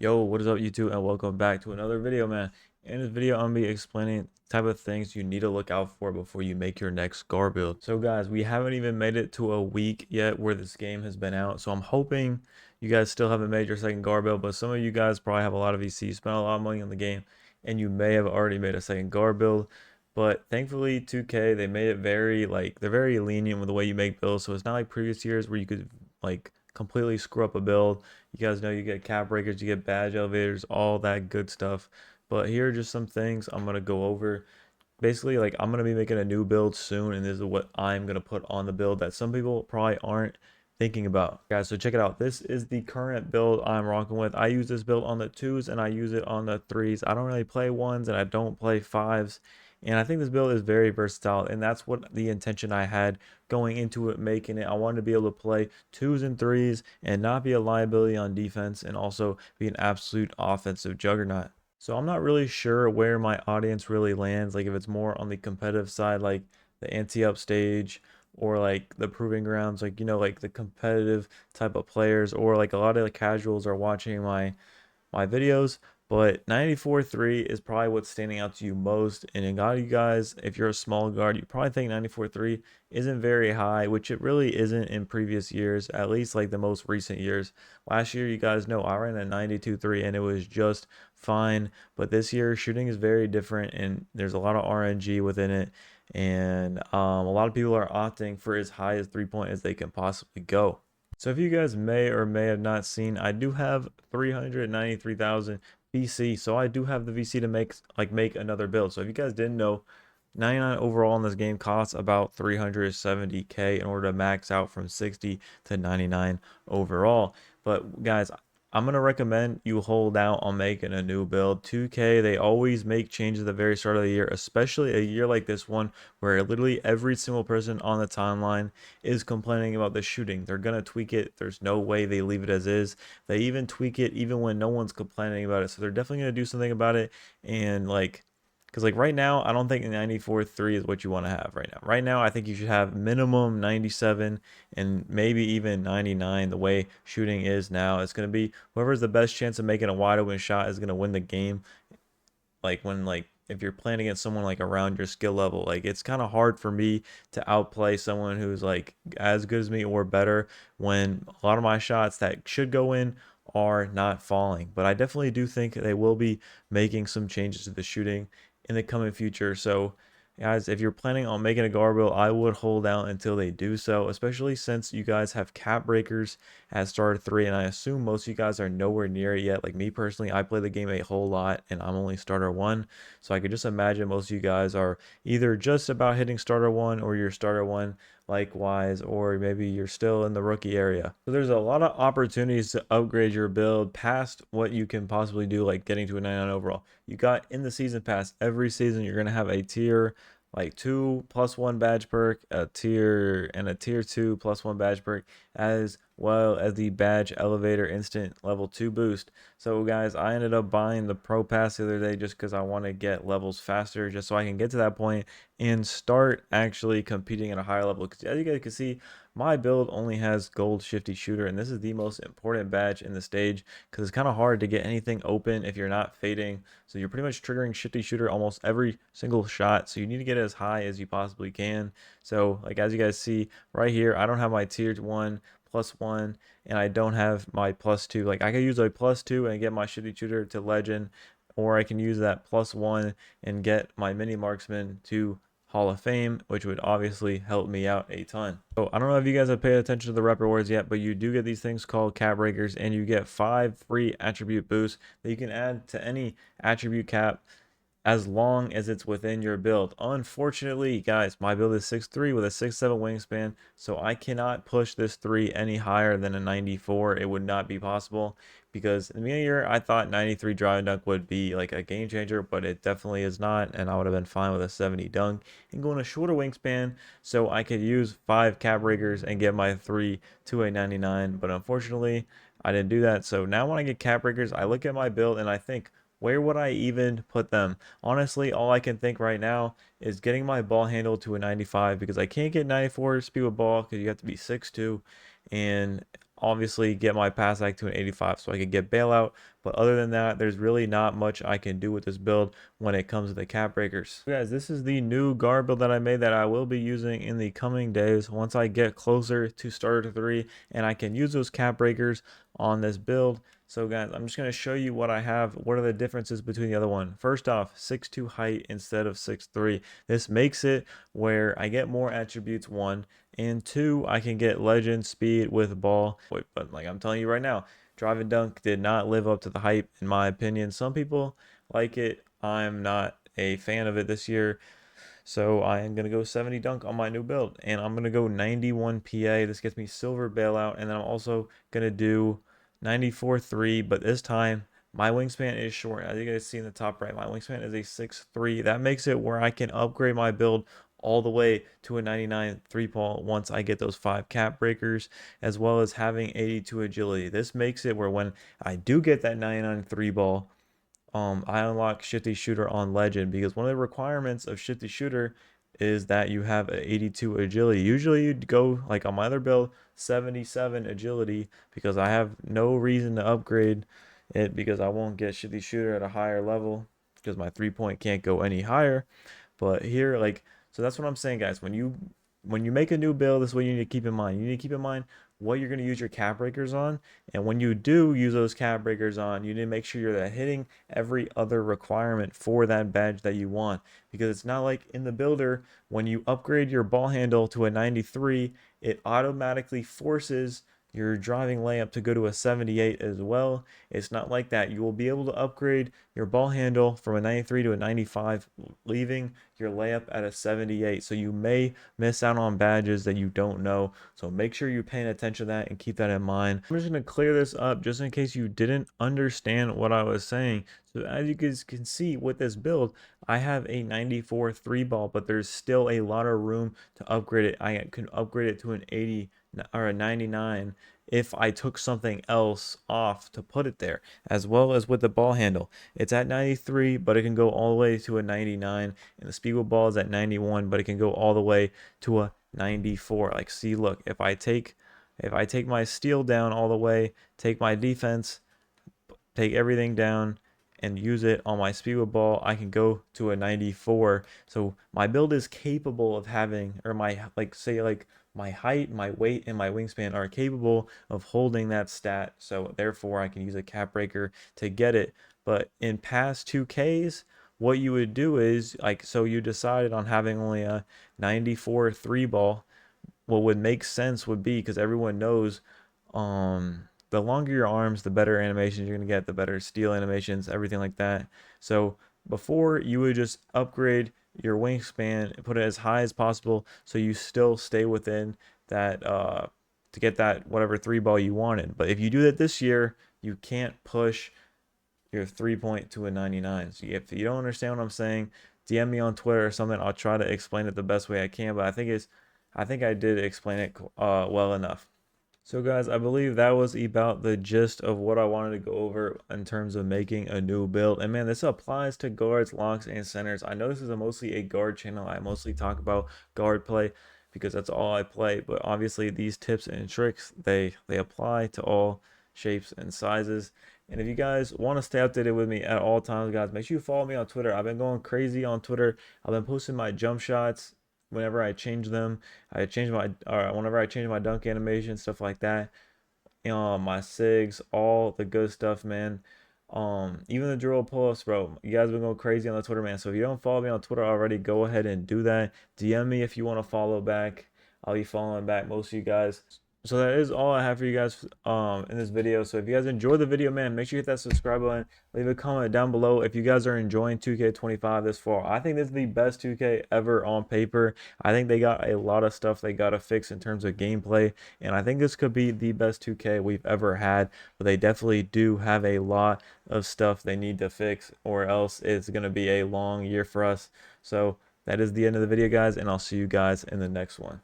Yo, what is up YouTube and welcome back to another video, man. In this video, I'm gonna be explaining type of things you need to look out for before you make your next GAR build. So guys, we haven't even made it to a week yet where this game has been out. So I'm hoping you guys still haven't made your second GAR build, but some of you guys probably have a lot of VC, spent a lot of money on the game, and you may have already made a second GAR build. But thankfully 2K, they made it very they're very lenient with the way you make builds. So it's not like previous years where you could completely screw up a build. You guys know you get cap breakers, you get badge elevators, all that good stuff. But here are just some things I'm gonna go over. Basically, like I'm gonna be making a new build soon, and this is what I'm gonna put on the build that some people probably aren't thinking about. Guys, so check it out. This is the current build I'm rocking with. I use this build on the twos and I use it on the threes. I don't really play ones and I don't play fives. And I think this build is very versatile, and that's what the intention I had going into it, making it. I wanted to be able to play twos and threes and not be a liability on defense and also be an absolute offensive juggernaut. So I'm not really sure where my audience really lands, like if it's more on the competitive side, like the anti-up stage, or like the proving grounds, like like the competitive type of players, or like a lot of the casuals are watching my videos. But 94.3 is probably what's standing out to you most. And a lot of you guys, if you're a small guard, you probably think 94.3 isn't very high, which it really isn't in previous years, at least like the most recent years. Last year, you guys know I ran a 92.3 and it was just fine. But this year, shooting is very different and there's a lot of RNG within it. And a lot of people are opting for as high as 3-point as they can possibly go. So if you guys may or may have not seen, I do have 393,000 VC. So I do have the VC to make another build. So if you guys didn't know, 99 overall in this game costs about 370k in order to max out from 60 to 99 overall. But guys, I'm gonna recommend you hold out on making a new build. 2K, they always make changes at the very start of the year, especially a year like this one, where literally every single person on the timeline is complaining about the shooting. They're gonna tweak it. There's no way they leave it as is. They even tweak it even when no one's complaining about it. So they're definitely gonna do something about it. And because like right now, I don't think 94.3 is what you want to have right now. Right now, I think you should have minimum 97 and maybe even 99. The way shooting is now, it's gonna be whoever's the best chance of making a wide open shot is gonna win the game. Like if you're playing against someone like around your skill level, like it's kind of hard for me to outplay someone who's like as good as me or better when a lot of my shots that should go in are not falling. But I definitely do think they will be making some changes to the shooting in the coming future. So guys, if you're planning on making a guard build, I would hold out until they do so, especially since you guys have cap breakers at starter 3, and I assume most of you guys are nowhere near it yet. Like me personally, I play the game a whole lot, and I'm only starter 1, so I could just imagine most of you guys are either just about hitting starter 1 or you're starter 1 likewise, or maybe you're still in the rookie area. So there's a lot of opportunities to upgrade your build past what you can possibly do, like getting to a 99 overall. You got in the season pass, every season you're going to have a tier like 2+1 badge perk, a tier 2 +1 badge perk, as well as the badge elevator instant level 2 boost. So guys, I ended up buying the pro pass the other day just because I want to get levels faster, just so I can get to that point and start actually competing at a higher level. Because as you guys can see, my build only has gold shifty shooter, and this is the most important badge in the stage because it's kind of hard to get anything open if you're not fading. So you're pretty much triggering shifty shooter almost every single shot. So you need to get as high as you possibly can. So like as you guys see right here, I don't have my tier 1 +1 and I don't have my +2. Like I could use a +2 and get my shifty shooter to legend, or I can use that +1 and get my mini marksman to Hall of Fame, which would obviously help me out a ton. So I don't know if you guys have paid attention to the rep rewards yet, but you do get these things called cap breakers, and you get 5 free attribute boosts that you can add to any attribute cap as long as it's within your build. Unfortunately, guys, my build is 6'3" with a 6'7" wingspan, so I cannot push this 3 any higher than a 94. It would not be possible because in the beginning of the year, I thought 93 drive dunk would be like a game changer, but it definitely is not, and I would have been fine with a 70 dunk and going a shorter wingspan so I could use 5 cap breakers and get my 3 to a 99, but unfortunately, I didn't do that. So now when I get cap breakers, I look at my build and I think, where would I even put them? Honestly, all I can think right now is getting my ball handle to a 95 because I can't get 94 speed with ball because you have to be 6'2", and obviously get my pass act to an 85 so I could get bailout. But other than that, there's really not much I can do with this build when it comes to the cap breakers. Guys, this is the new guard build that I made that I will be using in the coming days once I get closer to starter 3 and I can use those cap breakers on this build. So guys, I'm just going to show you what I have. What are the differences between the other one? First off, 6'2" height instead of 6'3". This makes it where I get more attributes, 1, and 2, I can get legend speed with ball. But like I'm telling you right now, drive and dunk did not live up to the hype in my opinion. Some people like it. I'm not a fan of it this year. So I am going to go 70 dunk on my new build. And I'm going to go 91 PA. This gets me silver bailout. And then I'm also going to do 94 3. But this time, my wingspan is short. As you guys see in the top right, my wingspan is a 6'3". That makes it where I can upgrade my build all the way to a 99 3-ball once I get those 5 cap breakers, as well as having 82 agility. This makes it where when I do get that 99 3-ball, I unlock Shifty Shooter on Legend, because one of the requirements of Shifty Shooter is that you have a 82 agility. Usually you'd go, like on my other build, 77 agility, because I have no reason to upgrade it because I won't get Shifty Shooter at a higher level because my 3-point can't go any higher. But here, like, so that's what I'm saying, guys. When you make a new build, this is what you need to keep in mind. You need to keep in mind what you're going to use your cap breakers on. And when you do use those cap breakers on, you need to make sure you're hitting every other requirement for that badge that you want. Because it's not like in the builder, when you upgrade your ball handle to a 93, it automatically forces your driving layup to go to a 78 as well. It's not like that. You will be able to upgrade your ball handle from a 93 to a 95, leaving your layup at a 78. So you may miss out on badges that you don't know. So make sure you're paying attention to that and keep that in mind. I'm just going to clear this up just in case you didn't understand what I was saying. So as you guys can see with this build, I have a 94 3-ball, but there's still a lot of room to upgrade it. I can upgrade it to an 80 or a 99 if I took something else off to put it there, as well as with the ball handle. It's at 93, but it can go all the way to a 99, and the speed with ball is at 91, but it can go all the way to a 94. Like, see, look, if I take my steal down all the way, take my defense, take everything down, and use it on my speed with ball, I can go to a 94. So my build is capable of having, or my, like, say, like, my height, my weight, and my wingspan are capable of holding that stat. So therefore, I can use a cap breaker to get it. But in past 2Ks, what you would do is, like, so you decided on having only a 94 3-ball. What would make sense would be, because everyone knows, the longer your arms, the better animations you're going to get, the better steal animations, everything like that. So before, you would just upgrade your wingspan and put it as high as possible so you still stay within that, to get that whatever 3-ball you wanted. But if you do that this year, you can't push your 3-point to a 99. So if you don't understand what I'm saying, DM me on Twitter or something. I'll try to explain it the best way I can, but I think I did explain it well enough. So guys, I believe that was about the gist of what I wanted to go over in terms of making a new build. And man, this applies to guards, locks, and centers. I know this is mostly a guard channel. I mostly talk about guard play because that's all I play. But obviously these tips and tricks, they apply to all shapes and sizes. And if you guys want to stay updated with me at all times, guys, make sure you follow me on Twitter. I've been going crazy on Twitter. I've been posting my jump shots whenever I change them. Whenever I change my dunk animation, stuff like that. My SIGs, all the good stuff, man. Even the drill pull-ups, bro. You guys have been going crazy on the Twitter, man. So if you don't follow me on Twitter already, go ahead and do that. DM me if you want to follow back. I'll be following back most of you guys. So that is all I have for you guys in this video. So if you guys enjoyed the video, man, make sure you hit that subscribe button. Leave a comment down below if you guys are enjoying 2K25 this fall. I think this is the best 2K ever on paper. I think they got a lot of stuff they got to fix in terms of gameplay, and I think this could be the best 2K we've ever had, but they definitely do have a lot of stuff they need to fix, or else it's going to be a long year for us. So that is the end of the video, guys, and I'll see you guys in the next one.